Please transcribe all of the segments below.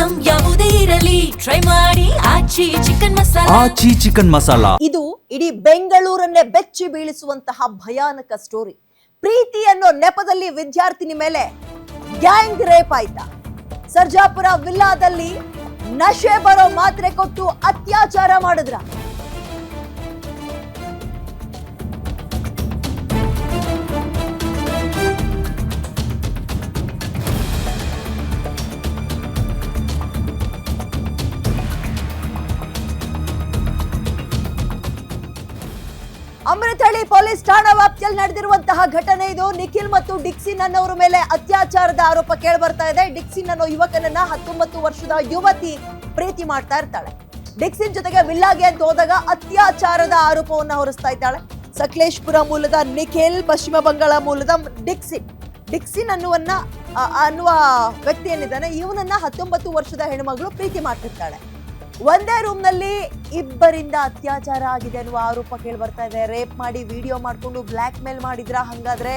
Item ಯಾವುದೇ ಇರಲಿ try ಮಾಡಿ ಆಚಿ ಚಿಕನ್ ಮಸಾಲಾ. ಇದು ಇಡೀ ಬೆಂಗಳೂರನ್ನೇ ಬೆಚ್ಚಿ ಬೀಳಿಸುವಂತಹ ಭಯಾನಕ ಸ್ಟೋರಿ. ಪ್ರೀತಿ ಅನ್ನೋ ನೆಪದಲ್ಲಿ ವಿದ್ಯಾರ್ಥಿನಿ ಮೇಲೆ ಗ್ಯಾಂಗ್ ರೇಪ್ ಆಯ್ತಾ? ಸರ್ಜಾಪುರ ವಿಲ್ಲಾದಲ್ಲಿ ನಶೆ ಬರೋ ಮಾತ್ರೆ ಕೊಟ್ಟು ಅತ್ಯಾಚಾರ ಮಾಡಿದ್ರ? ಅಮೃತಹಳ್ಳಿ ಪೊಲೀಸ್ ಠಾಣಾ ವ್ಯಾಪ್ತಿಯಲ್ಲಿ ನಡೆದಿರುವಂತಹ ಘಟನೆ ಇದು. ನಿಖಿಲ್ ಮತ್ತು ಡಿಕ್ಸಿನ್ ಅನ್ನೋರ ಮೇಲೆ ಅತ್ಯಾಚಾರದ ಆರೋಪ ಕೇಳಿ ಬರ್ತಾ ಇದೆ. ಡಿಕ್ಸಿನ್ ಅನ್ನೋ ಯುವಕನನ್ನ 19 ವರ್ಷದ ಯುವತಿ ಪ್ರೀತಿ ಮಾಡ್ತಾ ಇರ್ತಾಳೆ. ಡಿಕ್ಸಿನ್ ಜೊತೆಗೆ ವಿಲ್ಲಾಗೆ ಅಂತ ಹೋದಾಗ ಅತ್ಯಾಚಾರದ ಆರೋಪವನ್ನ ಹೊರಿಸ್ತಾ ಇದ್ದಾಳೆ. ಸಕಲೇಶ್ಪುರ ಮೂಲದ ನಿಖಿಲ್, ಪಶ್ಚಿಮ ಬಂಗಾಳ ಮೂಲದ ಡಿಕ್ಸಿನ್ ಅನ್ನುವ ವ್ಯಕ್ತಿ ಏನಿದ್ದಾನೆ, ಇವನನ್ನ 19 ವರ್ಷದ ಹೆಣ್ಮಗಳು ಪ್ರೀತಿ ಮಾಡ್ತಿರ್ತಾಳೆ. ಒಂದೇ ರೂಮ್ ನಲ್ಲಿ ಇಬ್ಬರಿಂದ ಅತ್ಯಾಚಾರ ಆಗಿದೆ ಅನ್ನುವ ಆರೋಪ ಕೇಳಿ ಬರ್ತಾ ಇದೆ. ರೇಪ್ ಮಾಡಿ ವಿಡಿಯೋ ಮಾಡ್ಕೊಂಡು ಬ್ಲ್ಯಾಕ್ ಮೇಲ್ ಮಾಡಿದ್ರ? ಹಂಗಾದ್ರೆ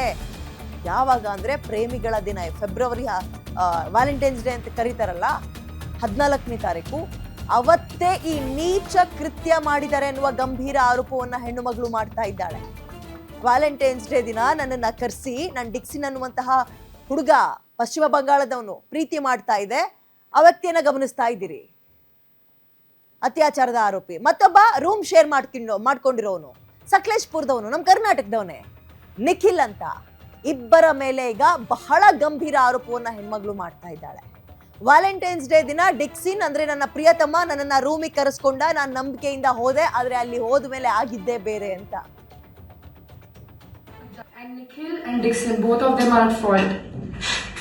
ಯಾವಾಗ ಅಂದ್ರೆ ಪ್ರೇಮಿಗಳ ದಿನ, ಫೆಬ್ರವರಿ ವ್ಯಾಲೆಂಟೈನ್ಸ್ ಡೇ ಅಂತ ಕರೀತಾರಲ್ಲ, 14ನೇ ತಾರೀಕು, ಅವತ್ತೇ ಈ ನೀಚ ಕೃತ್ಯ ಮಾಡಿದ್ದಾರೆ ಅನ್ನುವ ಗಂಭೀರ ಆರೋಪವನ್ನ ಹೆಣ್ಣು ಮಗಳು ಮಾಡ್ತಾ ಇದ್ದಾಳೆ. ವ್ಯಾಲೆಂಟೈನ್ಸ್ ಡೇ ದಿನ ನನ್ನನ್ನ ಕರೆಸಿ, ನಾನು ಡಿಕ್ಸಿನ್ ಅನ್ನುವಂತಹ ಹುಡುಗ ಪಶ್ಚಿಮ ಬಂಗಾಳದವನು ಪ್ರೀತಿ ಮಾಡ್ತಾ ಇದೆ, ಆ ವ್ಯಕ್ತಿಯನ್ನ ಗಮನಿಸ್ತಾ ಇದ್ದೀರಿ. ಅತ್ಯಾಚಾರದ ಆರೋಪಿ ಮತ್ತೊಬ್ಬ ರೂಮ್ ಶೇರ್ ಮಾಡ್ಕೊಂಡಿರೋನು ಸಕಲೇಶ್ಪುರದವನು, ನಮ್ಮ ಕರ್ನಾಟಕದವನೇ, ನಿಖಿಲ್ ಅಂತ. ಇಬ್ಬರ ಮೇಲೆ ಈಗ ಬಹಳ ಗಂಭೀರ ಆರೋಪವನ್ನ ಹೆಣ್ಮಗಳು ಮಾಡ್ತಾ ಇದ್ದಾಳೆ. ವ್ಯಾಲೆಂಟೈನ್ಸ್ ಡೇ ದಿನ ಡಿಕ್ಸಿನ್ ಅಂದ್ರೆ ನನ್ನ ಪ್ರಿಯತಮ ನನ್ನನ್ನ ರೂಮಿಗೆ ಕರೆಸ್ಕೊಂಡ, ನಾನು ನಂಬಿಕೆಯಿಂದ ಹೋದೆ, ಆದ್ರೆ ಅಲ್ಲಿ ಹೋದ್ಮೇಲೆ ಆಗಿದ್ದೇ ಬೇರೆ ಅಂತ. And Nikhil and Dixon, both of them are at fault.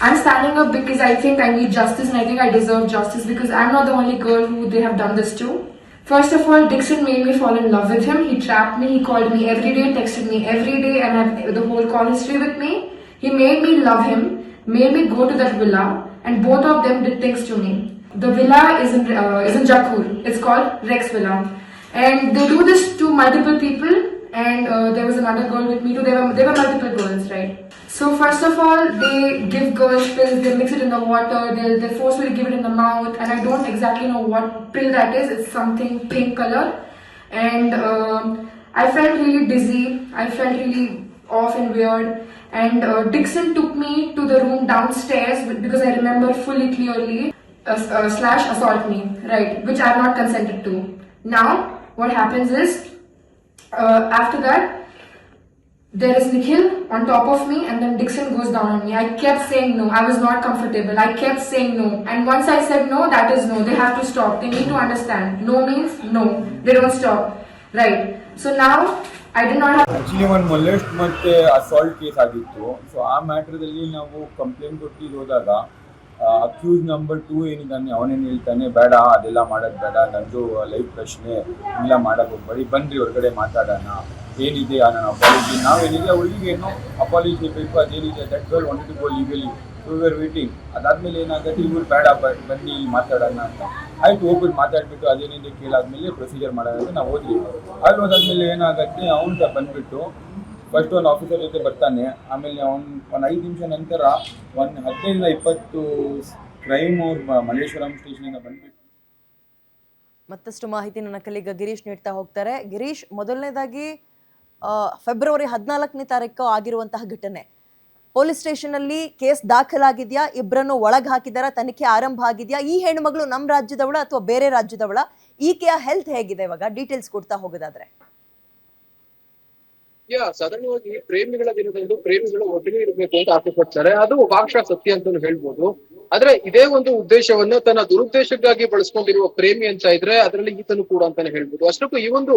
I'm standing up because I think I need justice and I think I deserve justice because I'm not the only girl who they have done this to. First of all, Dixon made me fall in love with him. He trapped me, he called me every day, texted me every day and had the whole call history with me. He made me love him, made me go to that villa and both of them did things to me. The villa is in Jakur. It's called Rex Villa. And they do this to multiple people. And there was another girl with me too. There were multiple girls, right? So first of all, they give girls pills. They mix it in the water. They forcefully give it in the mouth. And I don't exactly know what pill that is. It's something pink color. And I felt really dizzy. I felt really off and weird. And Dixon took me to the room downstairs because I remember fully clearly slash assault me, right? Which I have not consented to. Now, what happens is, after that, there is Nikhil on top of me and then Dixon goes down on me. I kept saying no. I was not comfortable. I kept saying no. And once I said no, that is no. They have to stop. They need to understand. No means no. They don't stop. Right. So now, I did not have... Actually, one molest ಮತ್ತೆ assault case ಆಗಿತ್ತು. So ಆ ಮ್ಯಾಟರ್ದಲ್ಲಿ ನಾವು complaint ಕೊಟ್ಟು ಹೋದಾಗ accused number 2 ಏನಿದ್ದಾನೆ ಅವನೇನು ಹೇಳ್ತಾನೆ, ಬೇಡ ಅದೆಲ್ಲ ಮಾಡೋದು ಬೇಡ, ನಂದು ಲೈಫ್ ಪ್ರಶ್ನೆ, ಇಲ್ಲ ಮಾಡೋಕೆ ಹೋಗ್ಬೇಡಿ, ಬನ್ನಿರಿ ಹೊರಗಡೆ ಮಾತಾಡೋಣ, ಏನಿದೆ ನಾನು ಅಪಾಲಜಿ, ನಾವೇನಿದೆ ಅವಳಿಗೆ ಏನೋ ಅಪಾಲಜಿ ಬೇಕು, ಅದೇನಿದೆ that girl wanted to go legally, so we are waiting. ಅದಾದ್ಮೇಲೆ ಏನಾಗುತ್ತೆ, ಇವ್ರು ಬೇಡ ಬನ್ನಿ ಮಾತಾಡೋಣ ಅಂತ ಆಯ್ತು, ಹೋಗ್ಬಿಟ್ಟು ಮಾತಾಡ್ಬಿಟ್ಟು ಅದೇನಿದೆ ಕೇಳಾದ್ಮೇಲೆ ಪ್ರೊಸೀಜರ್ ಮಾಡೋದಂತ ನಾವು ಹೋದ್ವಿ. ಅಲ್ಲಿ ಹೋದಾದ್ಮೇಲೆ ಏನಾಗುತ್ತೆ, ಅವ್ನು ಬಂದ್ಬಿಟ್ಟು ಫಸ್ಟ್ ಒಂದು ಆಫೀಸರ್ ಜೊತೆ ಬರ್ತಾನೆ, ಆಮೇಲೆ ಒಂದು 5 ನಿಮಿಷ ನಂತರ ಒಂದು 15-20 ಕ್ರೈಮ್ ಅವ್ರು ಮಲ್ಲೇಶ್ವರಂ ಸ್ಟೇಷನಿಂದ ಬಂದ್ಬಿಟ್ಟು. ಮತ್ತಷ್ಟು ಮಾಹಿತಿ ನನ್ನ ಕಲಿಗ ಗಿರೀಶ್ ನೀಡ್ತಾ ಹೋಗ್ತಾರೆ. ಗಿರೀಶ್, ಮೊದಲನೇದಾಗಿ ಫೆಬ್ರವರಿ 14ನೇ ತಾರೀಕು ಆಗಿರುವಂತಹ ಘಟನೆ, ಪೊಲೀಸ್ ಸ್ಟೇಷನ್ ಅಲ್ಲಿ ಕೇಸ್ ದಾಖಲಾಗಿದ್ಯಾ? ಇಬ್ಬರನ್ನು ಒಳಗೆ ಹಾಕಿದಾರ? ತನಿಖೆ ಆರಂಭ ಆಗಿದ್ಯಾ? ಈ ಹೆಣ್ಣುಮಗಳು ನಮ್ಮ ರಾಜ್ಯದವಳ ಅಥವಾ ಬೇರೆ ರಾಜ್ಯದವಳ? ಈಕೆಯ ಹೆಲ್ತ್ ಹೇಗಿದೆ ಇವಾಗ? ಡೀಟೇಲ್ಸ್ ಕೊಡ್ತಾ ಹೋಗೋದಾದ್ರೆ. ಸಾಧಾರಣವಾಗಿ ಪ್ರೇಮಿಗಳ ದಿನದಂದು ಪ್ರೇಮಿಗಳು ಒಟ್ಟಿಗೆ ಇರಬೇಕು ಅಂತ ಆಸೆ ಪಡ್ತಾರೆ. ಅದು ಭಾಷಾ ಸತ್ಯ ಅಂತಾನು ಹೇಳ್ಬೋದು. ಆದ್ರೆ ಇದೇ ಒಂದು ಉದ್ದೇಶವನ್ನ ತನ್ನ ದುರುದ್ದೇಶಕ್ಕಾಗಿ ಬಳಸ್ಕೊಂಡಿರುವ ಪ್ರೇಮಿ ಅಂತ ಇದ್ರೆ ಅದರಲ್ಲಿ ಈತನು ಕೂಡ ಅಂತಾನೆ ಹೇಳ್ಬೋದು. ಅಷ್ಟಕ್ಕೂ ಈ ಒಂದು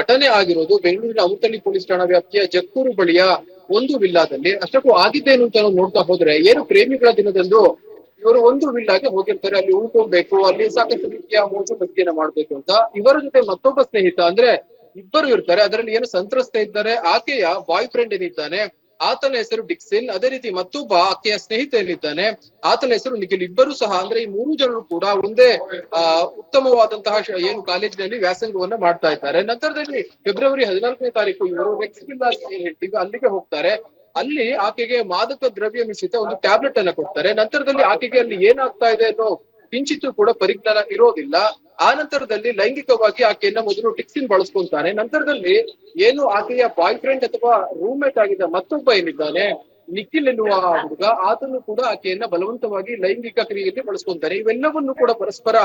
ಘಟನೆ ಆಗಿರೋದು ಬೆಂಗಳೂರಿನ ಅಮೃತಹಳ್ಳಿ ಪೊಲೀಸ್ ಠಾಣಾ ವ್ಯಾಪ್ತಿಯ ಜಕ್ಕೂರು ಬಳಿಯ ಒಂದು ವಿಲ್ಲಾದಲ್ಲಿ. ಅಷ್ಟಕ್ಕೂ ಆಗಿದ್ದೇನು ಅಂತ ನಾವು ನೋಡ್ತಾ ಹೋದ್ರೆ, ಏನು ಪ್ರೇಮಿಗಳ ದಿನದಂದು ಇವರು ಒಂದು ವಿಲ್ಲಾಗೆ ಹೋಗಿರ್ತಾರೆ, ಅಲ್ಲಿ ಉಳ್ಕೊಬೇಕು, ಅಲ್ಲಿ ಸಾಕಷ್ಟು ರೀತಿಯ ಮೋಜು ಮಸ್ತಿಯನ್ನ ಮಾಡ್ಬೇಕು ಅಂತ. ಇವರ ಜೊತೆ ಮತ್ತೊಬ್ಬ ಸ್ನೇಹಿತ, ಅಂದ್ರೆ ಇಬ್ಬರು ಇರ್ತಾರೆ. ಅದರಲ್ಲಿ ಏನು ಸಂತ್ರಸ್ತ ಇದ್ದಾರೆ, ಆಕೆಯ ಬಾಯ್ ಫ್ರೆಂಡ್ ಏನಿದ್ದಾನೆ ಆತನ ಹೆಸರು ಡಿಕ್ಸಿನ್, ಅದೇ ರೀತಿ ಮತ್ತೊಬ್ಬ ಆಕೆಯ ಸ್ನೇಹಿತ ಏನಿದ್ದಾನೆ ಆತನ ಹೆಸರು ನಿಖಿಲ್. ಇಬ್ಬರು ಸಹ, ಅಂದ್ರೆ ಈ 3 ಜನರು ಕೂಡ ಒಂದೇ ಉತ್ತಮವಾದಂತಹ ಏನು ಕಾಲೇಜಿನಲ್ಲಿ ವ್ಯಾಸಂಗವನ್ನ ಮಾಡ್ತಾ ಇದ್ದಾರೆ. ನಂತರದಲ್ಲಿ ಫೆಬ್ರವರಿ 14ನೇ ತಾರೀಕು ಇವರು ರೆಕ್ಸ್ ವಿಲ್ಲಾ ಏನ್ ಹೇಳ್ತೀವಿ ಅಲ್ಲಿಗೆ ಹೋಗ್ತಾರೆ. ಅಲ್ಲಿ ಆಕೆಗೆ ಮಾದಕ ದ್ರವ್ಯ ಮಿಶ್ರಿತ ಒಂದು ಟ್ಯಾಬ್ಲೆಟ್ ಅನ್ನ ಕೊಡ್ತಾರೆ. ನಂತರದಲ್ಲಿ ಆಕೆಗೆ ಅಲ್ಲಿ ಏನಾಗ್ತಾ ಇದೆ ಅನ್ನೋ ಕಿಂಚಿತ್ತೂ ಕೂಡ ಪರಿಜ್ಞಾನ ಇರೋದಿಲ್ಲ. ಆ ನಂತರದಲ್ಲಿ ಲೈಂಗಿಕವಾಗಿ ಆಕೆಯನ್ನ ಮೊದಲು ಡಿಕ್ಸಿನ್ ಬಳಸ್ಕೊಂತಾನೆ. ನಂತರದಲ್ಲಿ ಏನು ಆಕೆಯ ಬಾಯ್ ಫ್ರೆಂಡ್ ಅಥವಾ ರೂಮ್ಮೇಟ್ ಆಗಿದ್ದ ಮತ್ತೊಬ್ಬ ಏನಿದ್ದಾನೆ ನಿಖಿಲ್ ಎನ್ನುವ ಹುಡುಗ, ಆತನು ಕೂಡ ಆಕೆಯನ್ನ ಬಲವಂತವಾಗಿ ಲೈಂಗಿಕ ಕ್ರಿಯೆಯಲ್ಲಿ ಬಳಸ್ಕೊಂತಾರೆ. ಇವೆಲ್ಲವನ್ನು ಕೂಡ ಪರಸ್ಪರ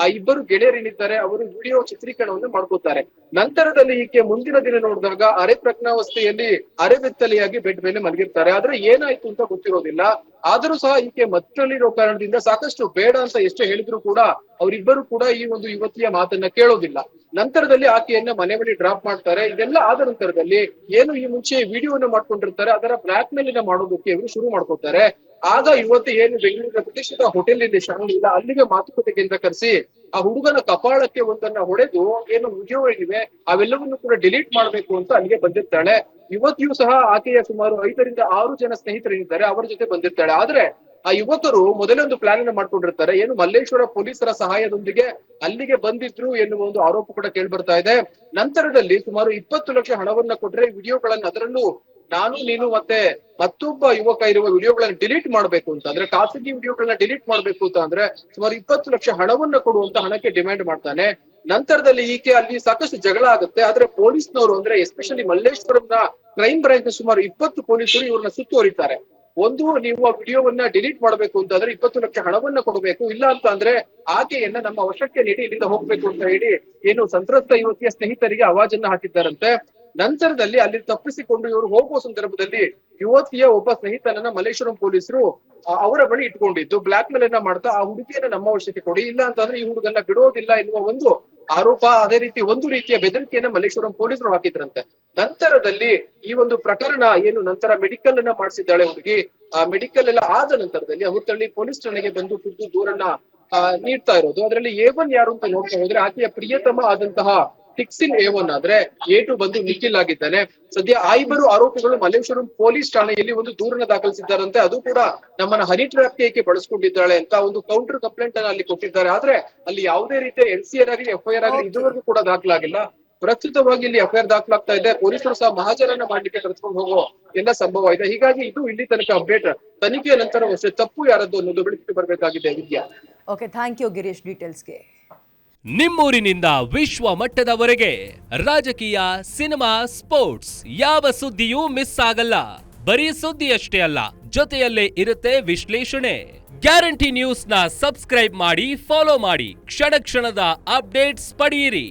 ಆ ಇಬ್ಬರು ಗೆಳೆಯರೇನಿದ್ದಾರೆ ಅವರು ವಿಡಿಯೋ ಚಿತ್ರೀಕರಣವನ್ನು ಮಾಡ್ಕೋತಾರೆ. ನಂತರದಲ್ಲಿ ಈಕೆ ಮುಂದಿನ ದಿನ ನೋಡಿದಾಗ ಅರೆ ಪ್ರಜ್ಞಾವಸ್ಥೆಯಲ್ಲಿ ಅರೆಬೆತ್ತಲೆಯಾಗಿ ಬೆಡ್ ಮೇಲೆ ಮಲಗಿರ್ತಾರೆ. ಆದ್ರೆ ಏನಾಯ್ತು ಅಂತ ಗೊತ್ತಿರೋದಿಲ್ಲ. ಆದರೂ ಸಹ ಈಕೆ ಮತ್ತಲ್ಲಿರೋ ಕಾರಣದಿಂದ ಸಾಕಷ್ಟು ಬೇಡ ಅಂತ ಎಷ್ಟೇ ಹೇಳಿದ್ರು ಕೂಡ ಅವರಿಬ್ಬರು ಕೂಡ ಈ ಒಂದು ಯುವತಿಯ ಮಾತನ್ನ ಕೇಳೋದಿಲ್ಲ. ನಂತರದಲ್ಲಿ ಆಕೆಯನ್ನ ಮನೆ ಬಳಿ ಡ್ರಾಪ್ ಮಾಡ್ತಾರೆ. ಇದೆಲ್ಲ ಆದ ನಂತರದಲ್ಲಿ ಏನು ಈ ಮುಂಚೆ ವಿಡಿಯೋನ ಮಾಡ್ಕೊಂಡಿರ್ತಾರೆ ಅದರ ಬ್ಲಾಕ್ ಮೇಲಿನ ಮಾಡೋದಕ್ಕೆ ಇವರು ಶುರು ಮಾಡ್ಕೊತಾರೆ. ಆಗ ಯುವತಿ ಏನು ಬೆಂಗಳೂರಿನ ಪ್ರತಿಷ್ಠಿತ ಹೋಟೆಲ್ ಇದೆ ಶಾಂಗ್ರಿಲಾ, ಅಲ್ಲಿಗೆ ಮಾತುಕತೆಗೆ ಅಂತ ಕರೆಸಿ ಆ ಹುಡುಗನ ಕಪಾಳಕ್ಕೆ ಒಂದನ್ನ ಹೊಡೆದು ಏನು ವಿಡಿಯೋ ಏನಿವೆ ಅವೆಲ್ಲವನ್ನು ಕೂಡ ಡಿಲೀಟ್ ಮಾಡ್ಬೇಕು ಅಂತ ಅಲ್ಲಿಗೆ ಬಂದಿರ್ತಾಳೆ. ಯುವತಿಯು ಸಹ ಆಕೆಯ ಸುಮಾರು 5 ರಿಂದ 6 ಜನ ಸ್ನೇಹಿತರೇನಿದ್ದಾರೆ ಅವರ ಜೊತೆ ಬಂದಿರ್ತಾಳೆ. ಆದ್ರೆ ಆ ಯುವಕರು ಮೊದಲೇ ಒಂದು ಪ್ಲಾನ್ ಅನ್ನ ಮಾಡ್ಕೊಂಡಿರ್ತಾರೆ. ಏನು ಮಲ್ಲೇಶ್ವರ ಪೊಲೀಸರ ಸಹಾಯದೊಂದಿಗೆ ಅಲ್ಲಿಗೆ ಬಂದಿದ್ರು ಎನ್ನುವ ಒಂದು ಆರೋಪ ಕೂಡ ಕೇಳಿ ಬರ್ತಾ ಇದೆ. ನಂತರದಲ್ಲಿ ಸುಮಾರು 20 ಲಕ್ಷ ಹಣವನ್ನ ಕೊಟ್ರೆ ವಿಡಿಯೋಗಳನ್ನ, ಅದರಲ್ಲೂ ನಾನು ನೀನು ಮತ್ತೆ ಮತ್ತೊಬ್ಬ ಯುವಕ ಇರುವ ವಿಡಿಯೋಗಳನ್ನ ಡಿಲೀಟ್ ಮಾಡ್ಬೇಕು ಅಂತ ಅಂದ್ರೆ ಖಾಸಗಿ ವಿಡಿಯೋಗಳನ್ನ ಡಿಲೀಟ್ ಮಾಡ್ಬೇಕು ಅಂತ ಅಂದ್ರೆ ಸುಮಾರು 20 ಲಕ್ಷ ಹಣವನ್ನ ಕೊಡುವಂತ ಹಣಕ್ಕೆ ಡಿಮ್ಯಾಂಡ್ ಮಾಡ್ತಾನೆ. ನಂತರದಲ್ಲಿ ಈಕೆ ಅಲ್ಲಿ ಸಾಕಷ್ಟು ಜಗಳ ಆಗುತ್ತೆ. ಆದ್ರೆ ಪೊಲೀಸ್ನವರು ಅಂದ್ರೆ ಎಸ್ಪೆಷಲಿ ಮಲ್ಲೇಶ್ವರಂನ ಕ್ರೈಮ್ ಬ್ರಾಂಚ್ ಸುಮಾರು 20 ಪೊಲೀಸರು ಇವ್ರನ್ನ ಸುತ್ತುವರಿತಾರೆ. ಒಂದು, ನೀವು ಆ ವಿಡಿಯೋವನ್ನ ಡಿಲೀಟ್ ಮಾಡ್ಬೇಕು ಅಂತ ಅಂದ್ರೆ 20 ಲಕ್ಷ ಹಣವನ್ನ ಕೊಡಬೇಕು, ಇಲ್ಲ ಅಂತ ಅಂದ್ರೆ ಆಕೆಯನ್ನ ನಮ್ಮ ವಶಕ್ಕೆ ನೀಡಿ ಇಲ್ಲಿಂದ ಹೋಗ್ಬೇಕು ಅಂತ ಹೇಳಿ ಏನು ಸಂತ್ರಸ್ತ ಯುವತಿಯ ಸ್ನೇಹಿತರಿಗೆ ಆವಾಜನ್ನ ಹಾಕಿದ್ದಾರಂತೆ. ನಂತರದಲ್ಲಿ ಅಲ್ಲಿ ತಪ್ಪಿಸಿಕೊಂಡು ಇವರು ಹೋಗುವ ಸಂದರ್ಭದಲ್ಲಿ ಯುವತಿಯ ಒಬ್ಬ ಸ್ನೇಹಿತನನ್ನ ಮಲ್ಲೇಶ್ವರಂ ಪೊಲೀಸರು ಅವರ ಬಳಿ ಇಟ್ಕೊಂಡಿದ್ದು ಬ್ಲಾಕ್ ಮೇಲ್ ಅನ್ನ ಮಾಡ್ತಾ ಆ ಹುಡುಗಿಯನ್ನ ನಮ್ಮ ವಶಕ್ಕೆ ಕೊಡಿ, ಇಲ್ಲ ಅಂತಂದ್ರೆ ಈ ಹುಡುಗನ್ನ ಬಿಡೋದಿಲ್ಲ ಎನ್ನುವ ಒಂದು ಆರೋಪ, ಅದೇ ರೀತಿ ಒಂದು ರೀತಿಯ ಬೆದರಿಕೆಯನ್ನ ಮಲ್ಲೇಶ್ವರಂ ಪೊಲೀಸರು ಹಾಕಿದ್ರಂತೆ. ನಂತರದಲ್ಲಿ ಈ ಒಂದು ಪ್ರಕರಣ ಏನು ನಂತರ ಮೆಡಿಕಲ್ ಅನ್ನ ಮಾಡಿಸಿದ್ದಾಳೆ ಹುಡುಗಿ. ಆ ಮೆಡಿಕಲ್ ಎಲ್ಲ ಆದ ನಂತರದಲ್ಲಿ ಹುತ್ತಳ್ಳಿ ಪೊಲೀಸ್ ಠಾಣೆಗೆ ಬಂದು ಖುದ್ದು ದೂರನ್ನ ನೀಡ್ತಾ ಇರೋದು. ಅದರಲ್ಲಿ A1 ಯಾರು ಅಂತ ನೋಡ್ತಾ ಹೋದ್ರೆ ಆಕೆಯ ಪ್ರಿಯತಮ ಆದಂತಹ ಟಿಕ್ಸಿನ್ A1 ಆದ್ರೆ A2 ಬಂದು ನಿಖಿಲ್ ಆಗಿದ್ದಾನೆ. ಸದ್ಯ ಆ ಇಬ್ಬರು ಆರೋಪಿಗಳು ಮಲ್ಲೇಶ್ವರಂ ಪೊಲೀಸ್ ಠಾಣೆಯಲ್ಲಿ ಒಂದು ದೂರನ್ನ ದಾಖಲಿಸಿದ್ದಾರಂತೆ. ಅದು ಕೂಡ ನಮ್ಮನ್ನ ಹನಿ ಟ್ರ್ಯಾಪ್ ಗೆ ಬಳಸ್ಕೊಂಡಿದ್ದಾಳೆ ಅಂತ ಒಂದು ಕೌಂಟರ್ ಕಂಪ್ಲೇಂಟ್ ಅನ್ನ ಅಲ್ಲಿ ಕೊಟ್ಟಿದ್ದಾರೆ. ಆದ್ರೆ ಅಲ್ಲಿ ಯಾವುದೇ ರೀತಿಯ NCR ಆಗಲಿ FIR ಆಗಲಿ ಇದುವರೆಗೂ ಕೂಡ ದಾಖಲಾಗಿಲ್ಲ. ಪ್ರಸ್ತುತವಾಗಿ ಇಲ್ಲಿ FIR ದಾಖಲಾಗ್ತಾ ಇದೆ. ಪೊಲೀಸರು ಸಹ ಮಹಾಜರನ್ನ ಮಾಡ್ಲಿಕ್ಕೆ ಕರೆದುಕೊಂಡು ಹೋಗೋ ಎಲ್ಲ ಸಂಭವ ಇದೆ. ಹೀಗಾಗಿ ಇದು ಇಲ್ಲಿ ತನಕ ಅಪ್ಡೇಟ್. ತನಿಖೆಯ ನಂತರ ಅಷ್ಟೇ ತಪ್ಪು ಯಾರದ್ದು ಅನ್ನೋದು ಬೆಳಕಿಗೆ ಬರಬೇಕಾಗಿದೆ. ವಿದ್ಯಾ, ಓಕೆ, ಥ್ಯಾಂಕ್ ಯು ಗಿರೀಶ್ ಡೀಟೇಲ್ಸ್ಗೆ. ನಿಮ್ಮೂರಿನಿಂದ ವಿಶ್ವ ಮಟ್ಟದವರೆಗೆ ರಾಜಕೀಯ, ಸಿನಿಮಾ, ಸ್ಪೋರ್ಟ್ಸ್ ಯಾವ ಸುದ್ದಿಯೂ ಮಿಸ್ ಆಗಲ್ಲ. ಬರೀ ಸುದ್ದಿಯಷ್ಟೇ ಅಲ್ಲ, ಜೊತೆಯಲ್ಲೇ ಇರುತ್ತೆ ವಿಶ್ಲೇಷಣೆ. ಗ್ಯಾರಂಟಿ ನ್ಯೂಸ್ನ ಸಬ್ಸ್ಕ್ರೈಬ್ ಮಾಡಿ, ಫಾಲೋ ಮಾಡಿ, ಕ್ಷಣ ಕ್ಷಣದ ಅಪ್ಡೇಟ್ಸ್ ಪಡೆಯಿರಿ.